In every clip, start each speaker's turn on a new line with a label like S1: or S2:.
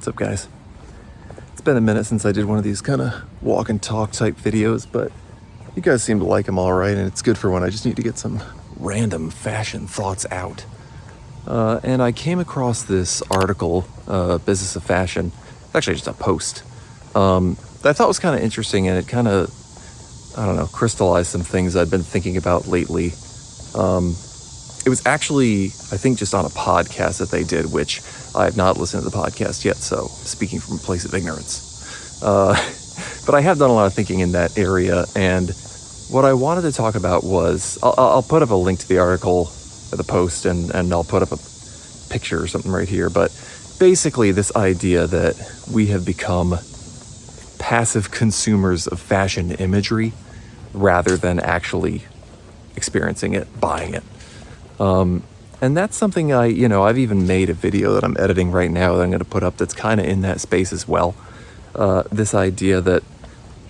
S1: What's up, guys? It's been a minute since I did one of these kind of walk and talk type videos, but you guys seem to like them all right, and it's good for when I just need to get some random fashion thoughts out. And I came across this article, Business of Fashion, actually just a post, that I thought was kind of interesting, and it kind of, I don't know, crystallized some things I'd been thinking about lately. It was actually, I think, just on a podcast that they did, which I have not listened to the podcast yet, so speaking from a place of ignorance. But I have done a lot of thinking in that area, and what I wanted to talk about was, I'll put up a link to the article, or the post, and I'll put up a picture or something right here, but basically this idea that we have become passive consumers of fashion imagery rather than actually experiencing it, buying it. And that's something I've even made a video that I'm editing right now that I'm going to put up that's kind of in that space as well. This idea that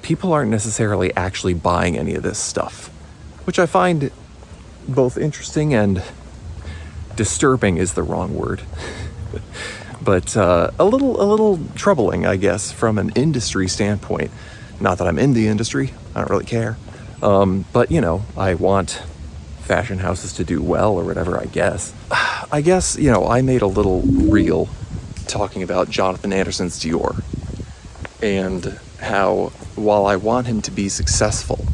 S1: people aren't necessarily actually buying any of this stuff, which I find both interesting and disturbing is the wrong word, but a little troubling, I guess, from an industry standpoint. Not that I'm in the industry, I don't really care, but I want fashion houses to do well or whatever, I guess. I made a little reel talking about Jonathan Anderson's Dior and how, while I want him to be successful,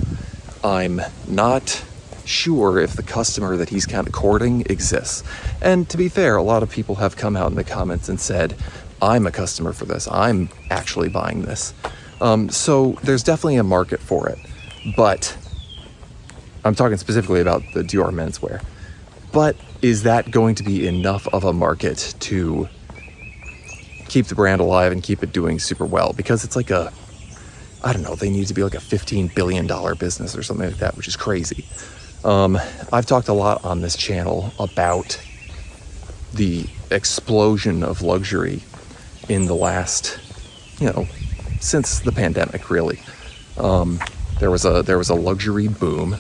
S1: I'm not sure if the customer that he's kind of courting exists. And to be fair, a lot of people have come out in the comments and said, I'm a customer for this, I'm actually buying this. So there's definitely a market for it, but I'm talking specifically about the Dior menswear. But is that going to be enough of a market to keep the brand alive and keep it doing super well? Because it's like they need to be like a $15 billion business or something like that, which is crazy. I've talked a lot on this channel about the explosion of luxury in the last, since the pandemic, really. There was a luxury boom,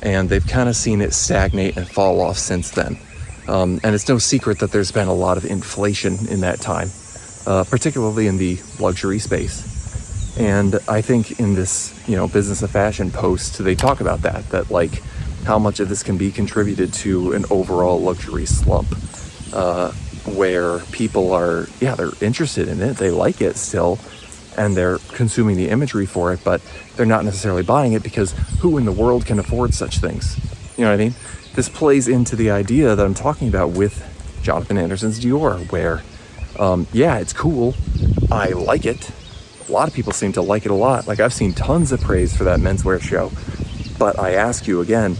S1: and they've kind of seen it stagnate and fall off since then. And it's no secret that there's been a lot of inflation in that time, particularly in the luxury space. And I think in this, Business of Fashion post, they talk about that like how much of this can be contributed to an overall luxury slump, where people are, they're interested in it, they like it still, and they're consuming the imagery for it, but they're not necessarily buying it because who in the world can afford such things? You know what I mean? This plays into the idea that I'm talking about with Jonathan Anderson's Dior, where, it's cool. I like it. A lot of people seem to like it a lot. Like, I've seen tons of praise for that menswear show. But I ask you again,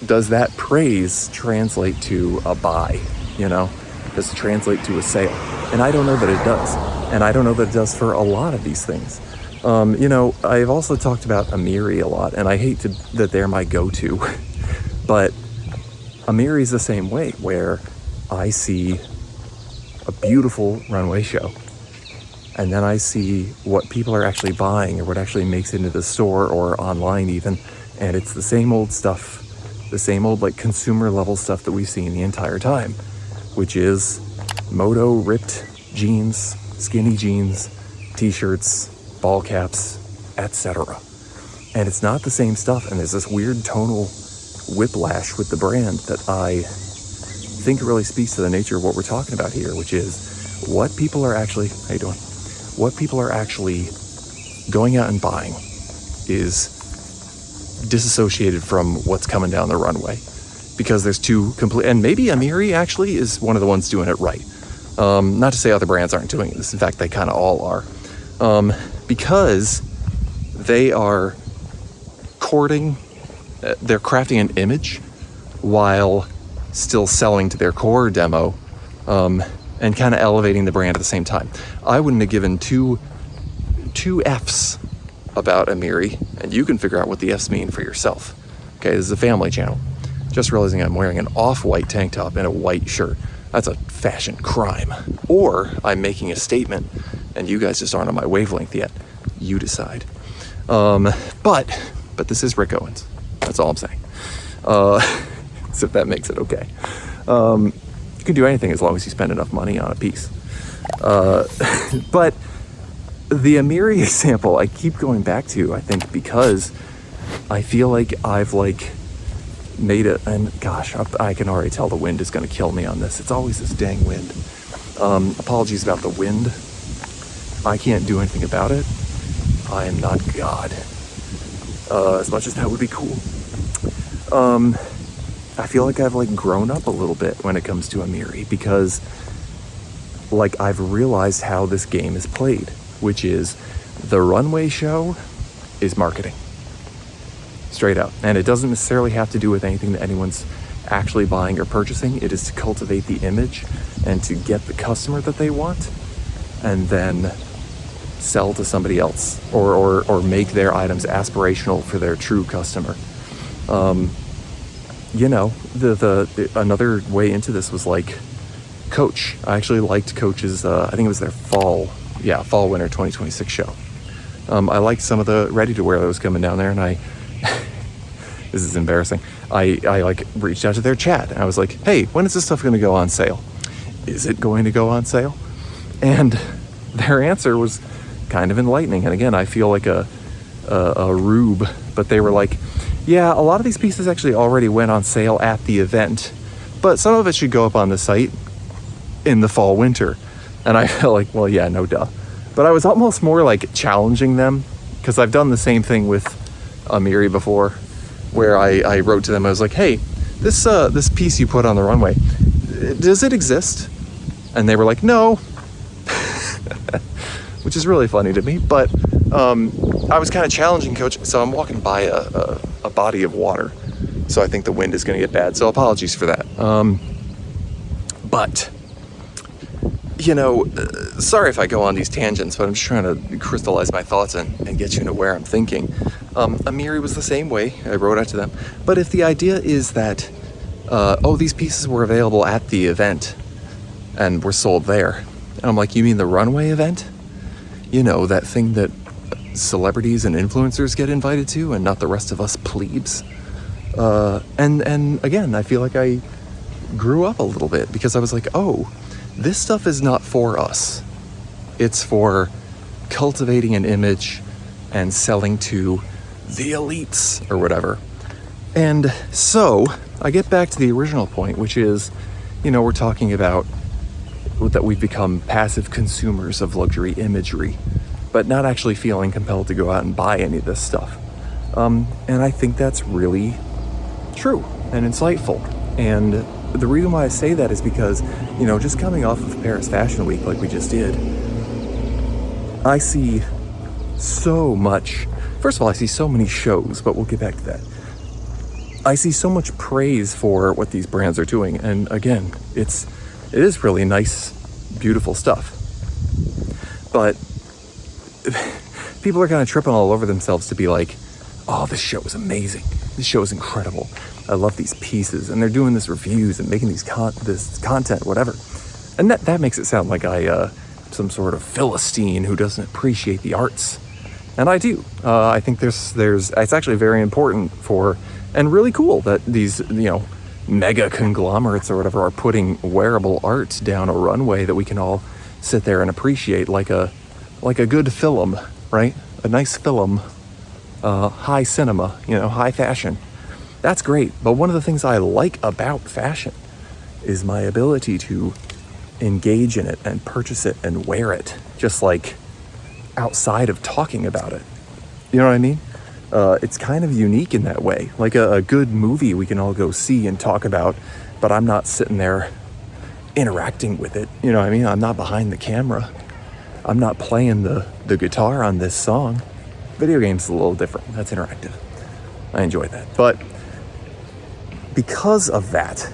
S1: does that praise translate to a buy? Does it translate to a sale? And I don't know that it does. And I don't know that it does for a lot of these things. I've also talked about Amiri a lot, and I hate that they're my go-to, but Amiri's the same way, where I see a beautiful runway show, and then I see what people are actually buying or what actually makes it into the store or online even, and it's the same old stuff, the same old consumer level stuff that we've seen the entire time, which is moto ripped jeans, skinny jeans, t-shirts, ball caps, etc. And it's not the same stuff, and there's this weird tonal whiplash with the brand that I think really speaks to the nature of what we're talking about here, which is what people are actually, what people are actually going out and buying is disassociated from what's coming down the runway, because there's two complete, and maybe Amiri actually is one of the ones doing it right. Not to say other brands aren't doing this. In fact, they kind of all are. Because they are they're crafting an image while still selling to their core demo, and kind of elevating the brand at the same time. I wouldn't have given two F's about Amiri, and you can figure out what the F's mean for yourself. Okay, this is a family channel. Just realizing I'm wearing an off-white tank top and a white shirt. That's a fashion crime. Or I'm making a statement and you guys just aren't on my wavelength yet. You decide. But this is Rick Owens. That's all I'm saying. So if that makes it okay. You can do anything as long as you spend enough money on a piece. But the Amiri example I keep going back to, I think, because I feel like I've like made it, and gosh, I can already tell the wind is going to kill me on this. It's always this dang wind. Apologies about the wind. I can't do anything about it. I am not God. As much as that would be cool. I feel like I've like grown up a little bit when it comes to Amiri, because like I've realized how this game is played, which is the runway show is marketing. Straight up. And it doesn't necessarily have to do with anything that anyone's actually buying or purchasing. It is to cultivate the image and to get the customer that they want, and then sell to somebody else, or make their items aspirational for their true customer. You know, the another way into this was like Coach. I actually liked Coach's, I think it was their fall winter 2026 show. I liked some of the ready-to-wear that was coming down there, and I this is embarrassing. I like reached out to their chat, and I was like, hey, when is this stuff going to go on sale? Is it going to go on sale? And their answer was kind of enlightening. And again, I feel like a rube, but they were like, yeah, a lot of these pieces actually already went on sale at the event, but some of it should go up on the site in the fall winter. And I felt like, well, yeah, no duh. But I was almost more like challenging them, because I've done the same thing with Amiri before, where I wrote to them. I was like, hey, this piece you put on the runway, does it exist? And they were like, no, which is really funny to me. But I was kind of challenging Coach. So I'm walking by a body of water, so I think the wind is going to get bad. So apologies for that. But you know, sorry if I go on these tangents, but I'm just trying to crystallize my thoughts and get you into where I'm thinking. Amiri was the same way. I wrote out to them. But if the idea is that, these pieces were available at the event and were sold there, and I'm like, you mean the runway event? You know, that thing that celebrities and influencers get invited to, and not the rest of us plebes. And again, I feel like I grew up a little bit, because I was like, oh, this stuff is not for us. It's for cultivating an image and selling to the elites or whatever. And so I get back to the original point, which is, you know, we're talking about that we've become passive consumers of luxury imagery, but not actually feeling compelled to go out and buy any of this stuff. And I think that's really true and insightful. And the reason why I say that is because, you know, just coming off of Paris Fashion Week like we just did, I see so much. First of all, I see so many shows, but we'll get back to that. I see so much praise for what these brands are doing. And again, it is really nice, beautiful stuff. But people are kind of tripping all over themselves to be like, oh, this show is amazing. This show is incredible. I love these pieces. And they're doing this reviews and making this content, whatever. And that makes it sound like I some sort of Philistine who doesn't appreciate the arts. And I do. I think there's it's actually very important for, and really cool that these, you know, mega conglomerates or whatever are putting wearable art down a runway that we can all sit there and appreciate, like a good film, right? A nice film, high cinema, you know, high fashion. That's great. But one of the things I like about fashion is my ability to engage in it and purchase it and wear it, just like outside of talking about it. You know what I mean? It's kind of unique in that way. Like a good movie we can all go see and talk about, but I'm not sitting there interacting with it. You know what I mean? I'm not behind the camera. I'm not playing the guitar on this song. Video games a little different. That's interactive. I enjoy that. But because of that,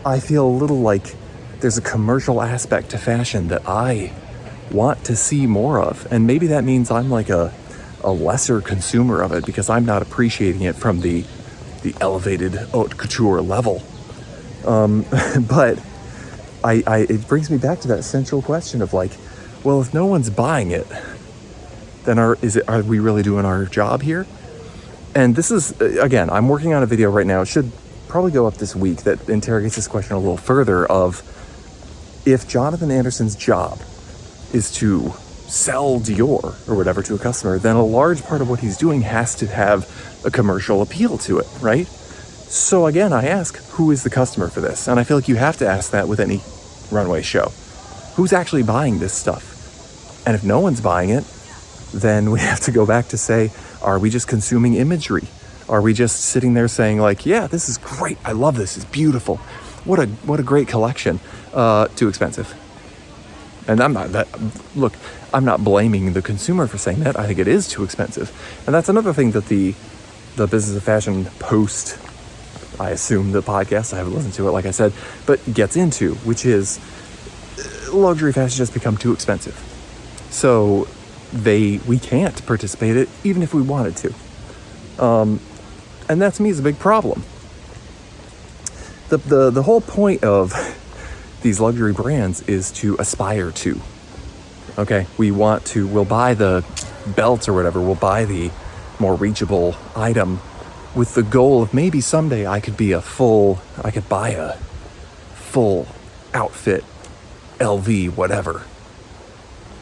S1: I feel a little like there's a commercial aspect to fashion that I want to see more of. And maybe that means I'm like a lesser consumer of it because I'm not appreciating it from the elevated haute couture level. But it brings me back to that central question of like, well, if no one's buying it, then are we really doing our job here? And this is, again, I'm working on a video right now. It should probably go up this week that interrogates this question a little further of, if Jonathan Anderson's job is to sell Dior or whatever to a customer, then a large part of what he's doing has to have a commercial appeal to it, right? So again, I ask, who is the customer for this? And I feel like you have to ask that with any runway show. Who's actually buying this stuff? And if no one's buying it, then we have to go back to say, are we just consuming imagery? Are we just sitting there saying like, yeah, this is great. I love this. It's beautiful. What a great collection. Too expensive. And I'm not blaming the consumer for saying that. I think it is too expensive. And that's another thing that the Business of Fashion post, I assume the podcast, I haven't listened to it, like I said, but gets into, which is luxury fashion has become too expensive. So we can't participate in it even if we wanted to. And that to me is a big problem. The whole point of these luxury brands is to aspire to. Okay, we'll buy the belt or whatever, we'll buy the more reachable item with the goal of maybe someday I could buy a full outfit, LV, whatever.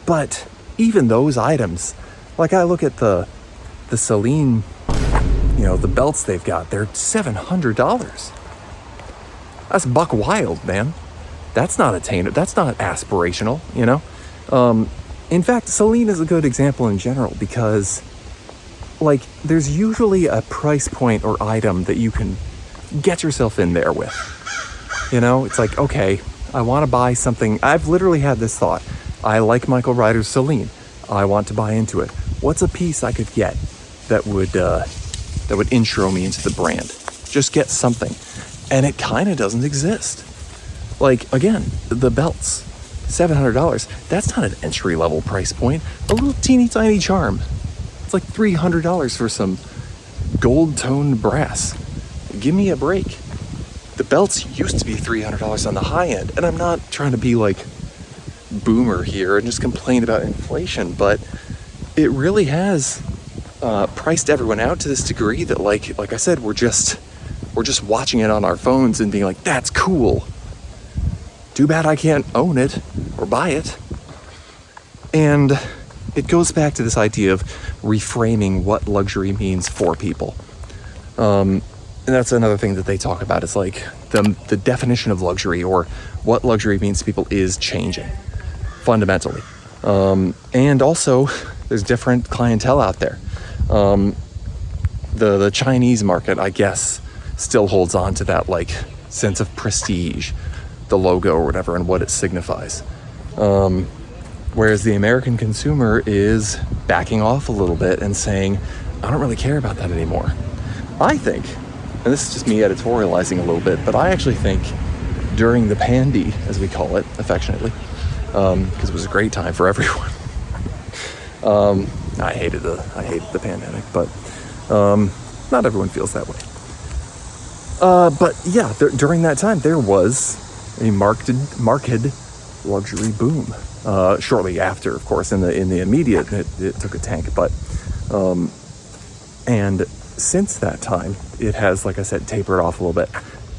S1: But even those items, like I look at the Celine, the belts they've got, they're $700. That's buck wild, man. That's not attainable. That's not aspirational, In fact, Celine is a good example in general because, there's usually a price point or item that you can get yourself in there with. It's like, okay, I want to buy something. I've literally had this thought. I like Michael Ryder's Celine. I want to buy into it. What's a piece I could get that would intro me into the brand? Just get something. And it kind of doesn't exist. Again, the belts, $700. That's not an entry-level price point. A little teeny tiny charm. It's like $300 for some gold-toned brass. Give me a break. The belts used to be $300 on the high end, and I'm not trying to be like boomer here and just complain about inflation, but it really has priced everyone out to this degree that like I said, we're just watching it on our phones and being like, that's cool. Too bad I can't own it or buy it. And it goes back to this idea of reframing what luxury means for people. And that's another thing that they talk about. Is like the definition of luxury or what luxury means to people is changing fundamentally. And also there's different clientele out there. The Chinese market, I guess, still holds on to that sense of prestige, the logo or whatever, and what it signifies. Whereas the American consumer is backing off a little bit and saying, I don't really care about that anymore. I think, and this is just me editorializing a little bit, but I actually think during the pandy, as we call it affectionately, because it was a great time for everyone. I hated the pandemic, but not everyone feels that way. But yeah, during that time, there was a marked luxury boom. Shortly after, of course, in the immediate, it took a tank. But and since that time, it has, like I said, tapered off a little bit.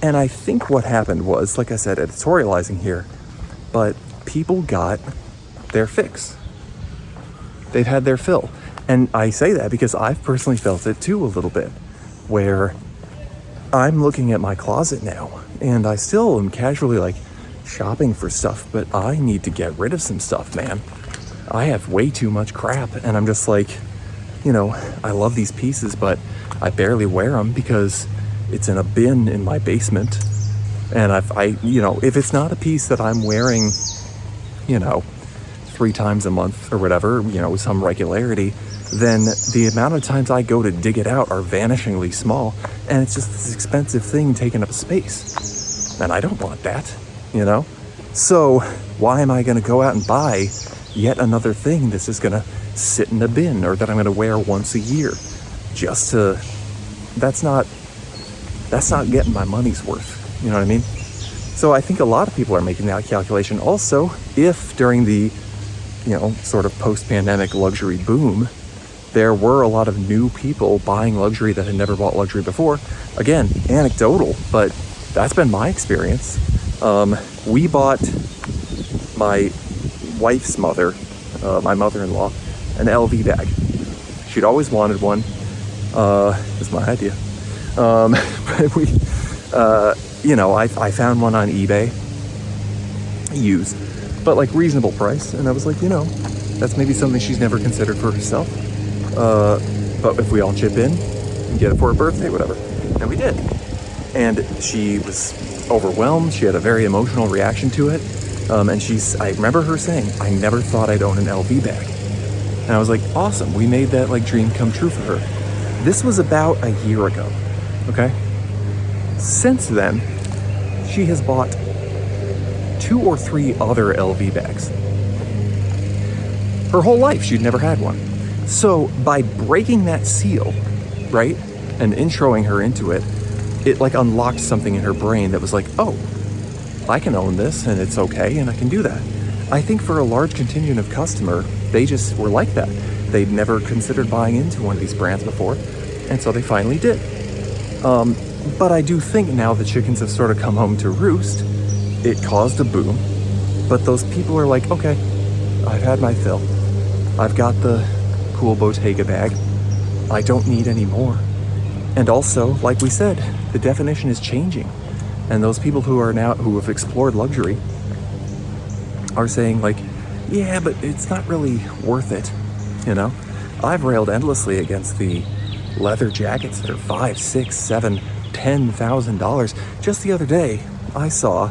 S1: And I think what happened was, like I said, editorializing here, but people got their fix. They've had their fill. And I say that because I've personally felt it too a little bit, where I'm looking at my closet now and I still am casually shopping for stuff, but I need to get rid of some stuff, man. I have way too much crap, and I'm just I love these pieces, but I barely wear them because it's in a bin in my basement. And if it's not a piece that I'm wearing, 3 times a month or whatever, with some regularity, then the amount of times I go to dig it out are vanishingly small, and it's just this expensive thing taking up space. And I don't want that, So why am I going to go out and buy yet another thing that's just going to sit in a bin or that I'm going to wear once a year? That's not getting my money's worth. You know what I mean? So I think a lot of people are making that calculation. Also, if during the, sort of post-pandemic luxury boom, there were a lot of new people buying luxury that had never bought luxury before. Again, anecdotal, but that's been my experience. We bought wife's mother, my mother-in-law, an LV bag. She'd always wanted one. It was my idea. But we, I found one on eBay, used, but like reasonable price. And I was like, that's maybe something she's never considered for herself. But if we all chip in and get it for her birthday, whatever. And we did. And she was overwhelmed. She had a very emotional reaction to it. I remember her saying, I never thought I'd own an LV bag. And I was like, awesome. We made that like dream come true for her. This was about a year ago. Okay. Since then, she has bought 2 or 3 other LV bags. Her whole life, she'd never had one. So by breaking that seal, right, and introing her into it, it like unlocked something in her brain that was like, oh, I can own this and it's okay and I can do that. I think for a large contingent of customer, they just were like that. They'd never considered buying into one of these brands before, and so they finally did. But I do think now the chickens have sort of come home to roost. It caused a boom, but those people are like, okay, I've had my fill. I've got the cool Bottega bag. I don't need any more. And also, like we said, the definition is changing. And those people who have explored luxury are saying like, yeah, but it's not really worth it. I've railed endlessly against the leather jackets that are $5,000, $6,000, $7,000, $10,000. Just the other day, I saw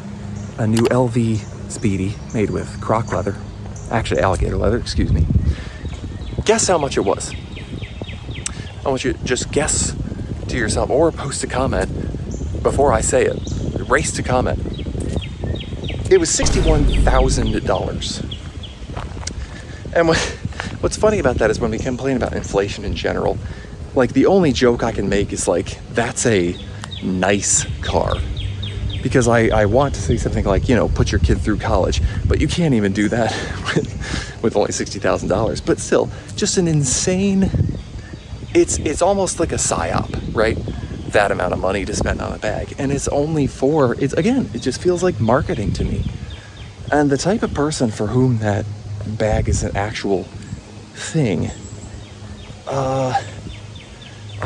S1: a new LV Speedy made with croc leather. Actually, alligator leather, excuse me. Guess how much it was. I want you to just guess to yourself or post a comment before I say it. Race to comment. It was $61,000. And what's funny about that is when we complain about inflation in general, like the only joke I can make is like, that's a nice car. Because I want to say something like, put your kid through college, but you can't even do that with only $60,000. But still, just an insane, it's almost like a psyop, right? That amount of money to spend on a bag. And it's only it just feels like marketing to me. And the type of person for whom that bag is an actual thing, I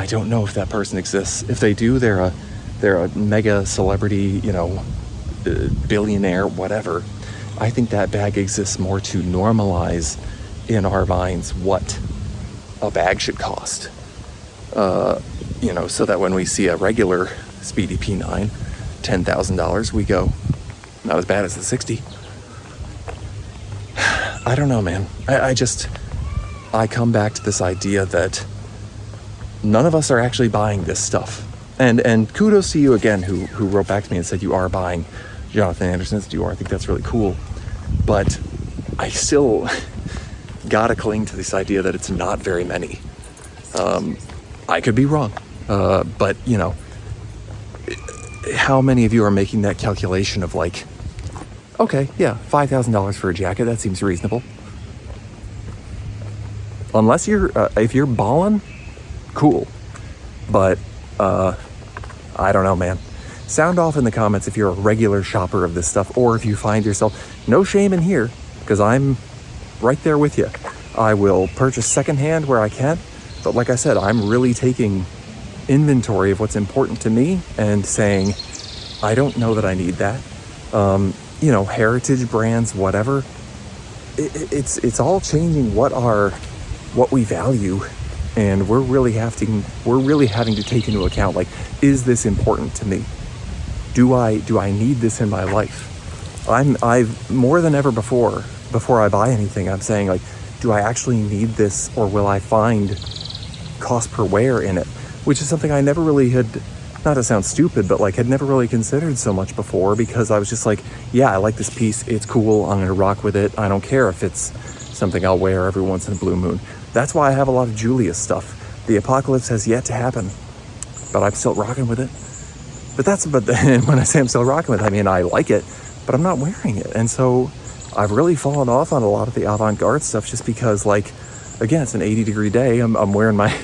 S1: don't know if that person exists. If they do, they're a mega celebrity, billionaire, whatever. I think that bag exists more to normalize in our minds what a bag should cost. So that when we see a regular Speedy P9, $10,000, we go, not as bad as the 60. I don't know, man. I come back to this idea that none of us are actually buying this stuff. And kudos to you again, who wrote back to me and said you are buying Jonathan Anderson's Dior. I think that's really cool. But I still gotta cling to this idea that it's not very many. I could be wrong. But how many of you are making that calculation of like, okay, yeah, $5,000 for a jacket, that seems reasonable. Unless if you're ballin', cool. But, I don't know, man. Sound off in the comments if you're a regular shopper of this stuff, or if you find yourself, no shame in here, because I'm right there with you. I will purchase secondhand where I can, but like I said, I'm really taking inventory of what's important to me and saying, I don't know that I need that. Heritage brands, whatever. It's all changing what we value. And we're really having to take into account, like, is this important to me? Do I need this in my life? I've more than ever before I buy anything, I'm saying like, do I actually need this, or will I find cost per wear in it? Which is something I never really had, not to sound stupid, but like had never really considered so much before, because I was just like, yeah, I like this piece. It's cool. I'm going to rock with it. I don't care if it's something I'll wear every once in a blue moon. That's why I have a lot of Julius stuff. The apocalypse has yet to happen, but I'm still rocking with it. But when I say I'm still rocking with it, I mean, I like it, but I'm not wearing it. And so I've really fallen off on a lot of the avant-garde stuff just because, like, again, it's an 80-degree day. I'm wearing my,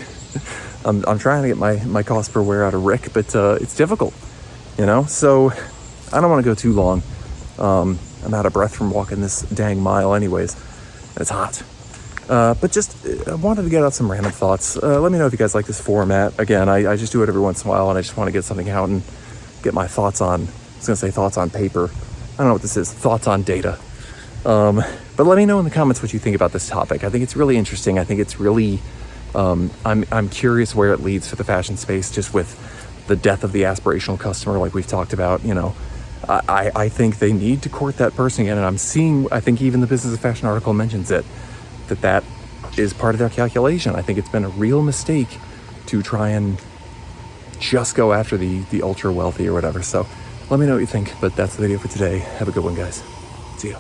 S1: I'm trying to get my cost per wear out of Rick, but it's difficult, So I don't want to go too long. I'm out of breath from walking this dang mile anyways. It's hot. But just I wanted to get out some random thoughts. Let me know if you guys like this format. Again, I just do it every once in a while, and I just want to get something out and get my thoughts on, I was going to say thoughts on paper. I don't know what this is, thoughts on data. But let me know in the comments what you think about this topic. I think it's really interesting. I think it's really, I'm curious where it leads for the fashion space, just with the death of the aspirational customer, like we've talked about. You know, I think they need to court that person again. And I'm seeing, I think even the Business of Fashion article mentions it, that is part of their calculation. I think it's been a real mistake to try and just go after the ultra wealthy or whatever. So let me know what you think, but that's the video for today. Have a good one, guys. See ya.